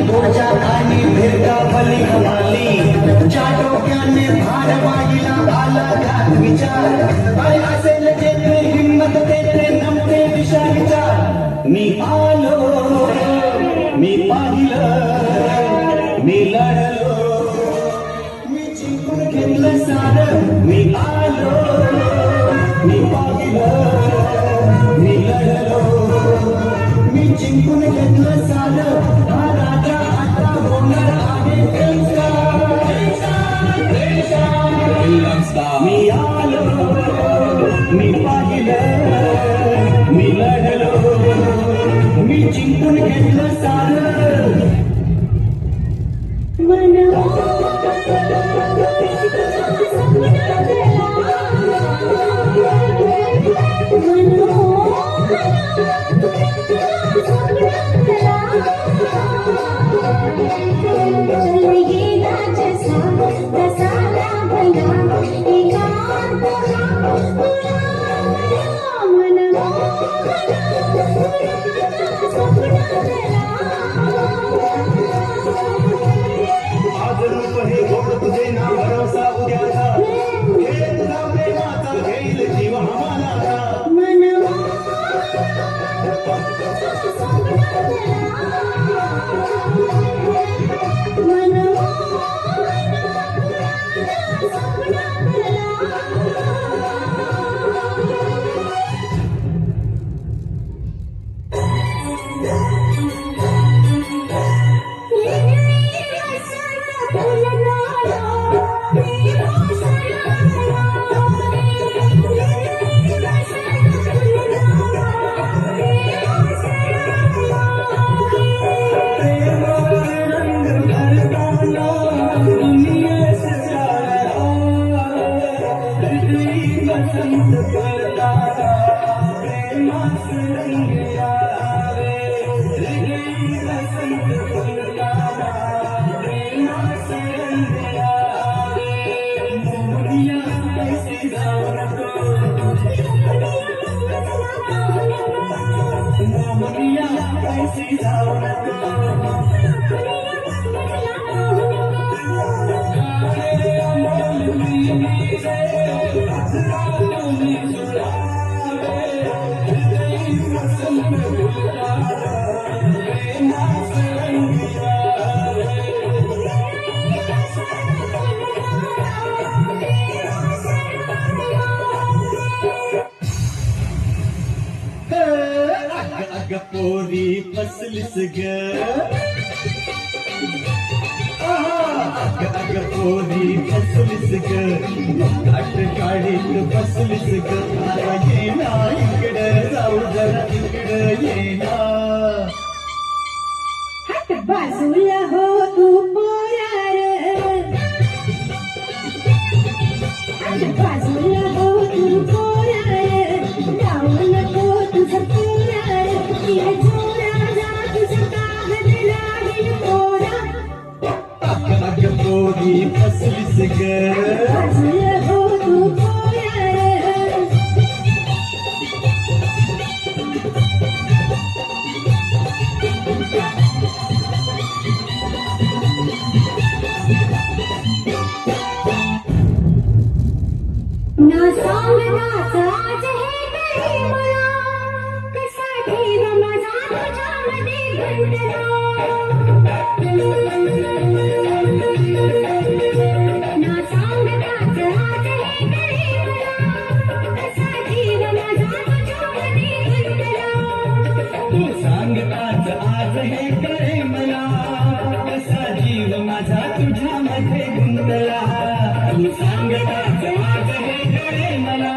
माझ्या खाली भिरकावली कमाली ज्या डोक्याने भार वाहिला आला त्यात विचार काय असेल जेथे हिंमत तेथे नमते दिशा विचार मी आलो मी पाहिलं मी लढलो मी जिंकून घेतलं सारं मी आलो मी पाहिलं मी लढलो मी जिंकून घेतलं सारं हा राजा आता होणार आहे मी आलो मी पाहिलं मी लढलो मी जिंकून घेतलं सारं आज रूप हे गोड तुझे ना भरोसा उद्याचा हे तुझा प्रेमाचा घेईल जीव आम्हाला पोरी फसलीस ग अग पोरी फसलीस ग काट काढीत बसलीस ग आता ये ना इकडं जाऊ जरा इकडं ये ना हात बाजूला हो तू पोरार हात बाजूला हो तू पोरार जाऊ नको तुझं पोरार तिला जोरा जा तुझं कागद लागेल पोरा अग पोरी फसलीस ग बाजूला हो तू पोरार ना सांग नाच आज हे काही मला कसा ठेव माझा तुझ्यामध्ये गुंतला ना सांग नाच आज हे काही मला कसा ठेव माझा तुझ्यामध्ये गुंतला तू सांगताच आज हे करे मला कसा जीव माझा तुझ्यामध्ये गुंतला तू सांगताच आज हे करे मला